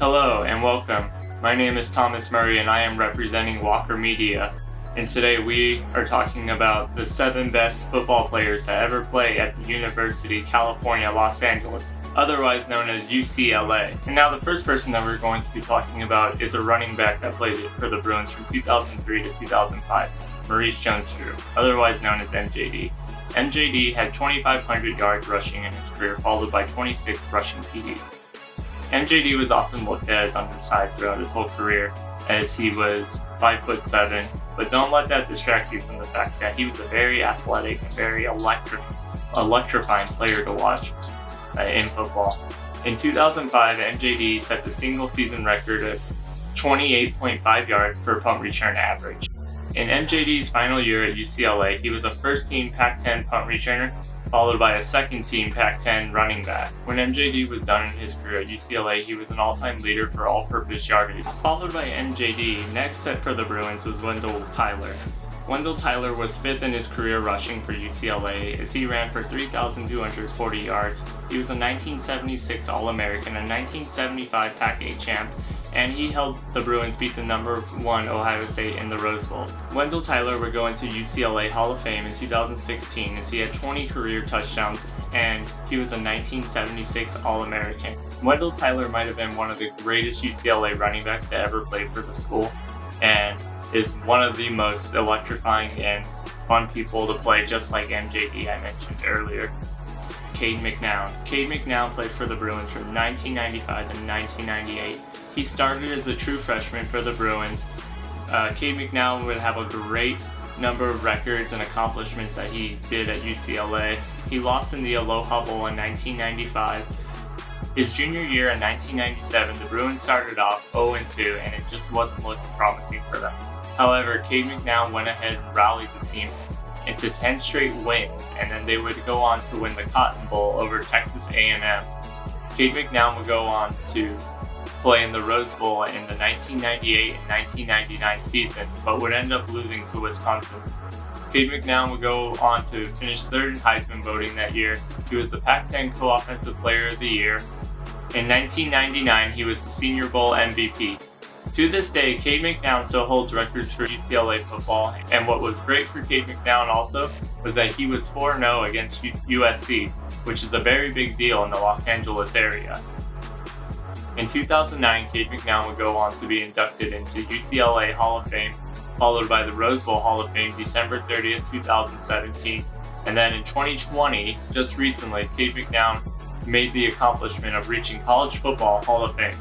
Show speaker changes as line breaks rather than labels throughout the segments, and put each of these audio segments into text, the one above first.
Hello and welcome. My name is Thomas Murray and I am representing Walker Media. And today we are talking about the 7 best football players to ever play at the University of California, Los Angeles, otherwise known as UCLA. And now the first person that we're going to be talking about is a running back that played for the Bruins from 2003 to 2005, Maurice JonesDrew, otherwise known as MJD. MJD had 2,500 yards rushing in his career, followed by 26 rushing TDs. MJD was often looked at as undersized throughout his whole career, as he was 5'7", but don't let that distract you from the fact that he was a very athletic and very electrifying player to watch in football. In 2005, MJD set the single-season record of 28.5 yards per punt return average. In MJD's final year at UCLA, he was a first-team Pac-10 punt returner, followed by a second-team Pac-10 running back. When MJD was done in his career at UCLA, he was an all-time leader for all-purpose yardage. Followed by MJD, next set for the Bruins was Wendell Tyler. Wendell Tyler was 5th in his career rushing for UCLA as he ran for 3,240 yards. He was a 1976 All-American, a 1975 Pac-8 champ, and he helped the Bruins beat the number 1 Ohio State in the Rose Bowl. Wendell Tyler would go into UCLA Hall of Fame in 2016 as he had 20 career touchdowns and he was a 1976 All-American. Wendell Tyler might have been one of the greatest UCLA running backs to ever play for the school and is one of the most electrifying and fun people to play, just like MJD I mentioned earlier. Cade McNown. Cade McNown played for the Bruins from 1995 to 1998. He started as a true freshman for the Bruins. Cade McNown would have a great number of records and accomplishments that he did at UCLA. He lost in the Aloha Bowl in 1995. His junior year in 1997, the Bruins started off 0-2 and it just wasn't looking promising for them. However, Cade McNown went ahead and rallied the team into 10 straight wins, and then they would go on to win the Cotton Bowl over Texas A&M. Cade McNown would go on to play in the Rose Bowl in the 1998 and 1999 season, but would end up losing to Wisconsin. Cade McNown would go on to finish 3rd in Heisman voting that year. He was the Pac-10 Co-Offensive Player of the Year. In 1999, he was the Senior Bowl MVP. To this day, Cade McNown still holds records for UCLA football, and what was great for Cade McNown also was that he was 4-0 against USC, which is a very big deal in the Los Angeles area. In 2009, Cade McNown would go on to be inducted into UCLA Hall of Fame, followed by the Rose Bowl Hall of Fame December 30th, 2017. And then in 2020, just recently, Cade McNown made the accomplishment of reaching College Football Hall of Fame.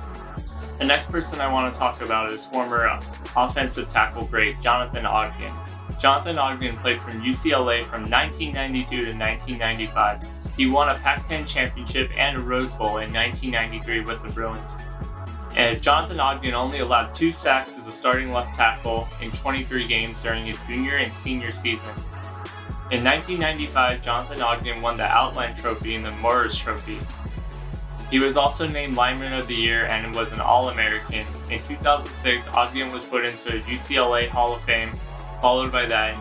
The next person I want to talk about is former offensive tackle great Jonathan Ogden. Jonathan Ogden played from UCLA from 1992 to 1995. He won a Pac-10 championship and a Rose Bowl in 1993 with the Bruins. And Jonathan Ogden only allowed 2 sacks as a starting left tackle in 23 games during his junior and senior seasons. In 1995, Jonathan Ogden won the Outland Trophy and the Morris Trophy. He was also named Lineman of the Year and was an All-American. In 2006, Ogden was put into UCLA Hall of Fame. Followed by that,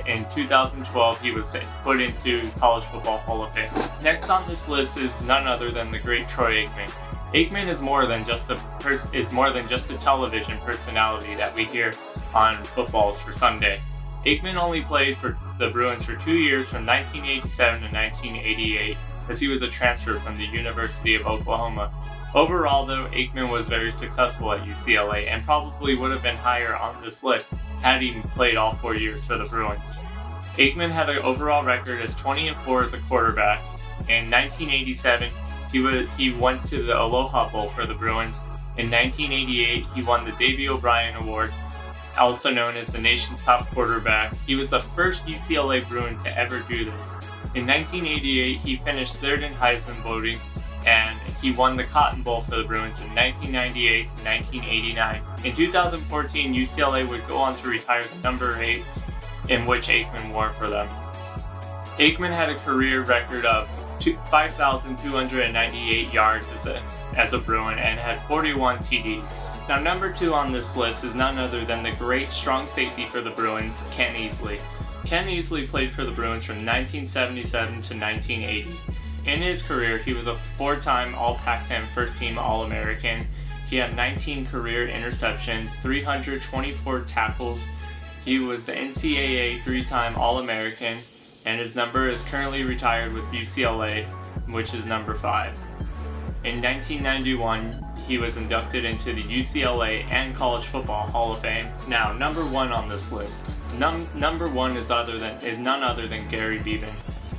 in 2012, he was put into College Football Hall of Fame. Next on this list is none other than the great Troy Aikman. Aikman is more than just a television personality that we hear on Footballs for Sunday. Aikman only played for the Bruins for 2 years from 1987 to 1988, as he was a transfer from the University of Oklahoma. Overall, though, Aikman was very successful at UCLA and probably would have been higher on this list had he played all 4 years for the Bruins. Aikman had an overall record as 20-4 as a quarterback. In 1987, he went to the Aloha Bowl for the Bruins. In 1988, he won the Davey O'Brien Award, also known as the nation's top quarterback. He was the first UCLA Bruin to ever do this. In 1988, he finished 3rd in Heisman voting, and he won the Cotton Bowl for the Bruins in 1998 to 1989. In 2014, UCLA would go on to retire the number 8, in which Aikman wore for them. Aikman had a career record of 5,298 yards as a Bruin and had 41 TDs. Now, number 2 on this list is none other than the great strong safety for the Bruins, Ken Easley. Ken Easley played for the Bruins from 1977 to 1980. In his career, he was a 4-time All-Pac-10 first-team All-American. He had 19 career interceptions, 324 tackles. He was the NCAA 3-time All-American, and his number is currently retired with UCLA, which is number 5. In 1991, he was inducted into the UCLA and College Football Hall of Fame. Now, number 1 on this list. Number 1 is none other than Gary Bieben.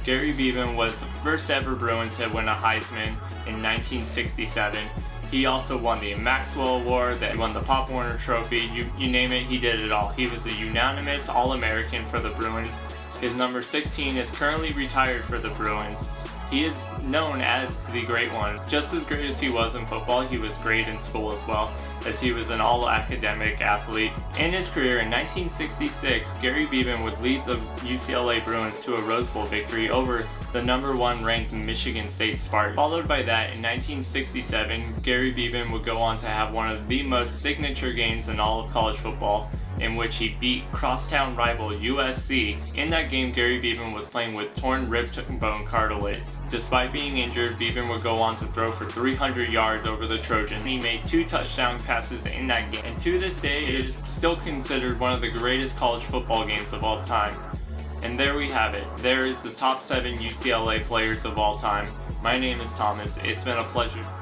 Gary Bieben was the first ever Bruin to win a Heisman in 1967. He also won the Maxwell Award, he won the Pop Warner Trophy, you name it, he did it all. He was a unanimous All-American for the Bruins. His number 16 is currently retired for the Bruins. He is known as the Great One. Just as great as he was in football, he was great in school as well, as he was an all-academic athlete. In his career in 1966, Gary Bieben would lead the UCLA Bruins to a Rose Bowl victory over the number 1 ranked Michigan State Spartans. Followed by that, in 1967, Gary Bieben would go on to have one of the most signature games in all of college football, in which he beat crosstown rival USC. In that game, Gary Bieben was playing with torn rib bone cartilage. Despite being injured, Bieben would go on to throw for 300 yards over the Trojans. He made 2 touchdown passes in that game, and to this day, it is still considered one of the greatest college football games of all time. And there we have it. There is the top 7 UCLA players of all time. My name is Thomas. It's been a pleasure.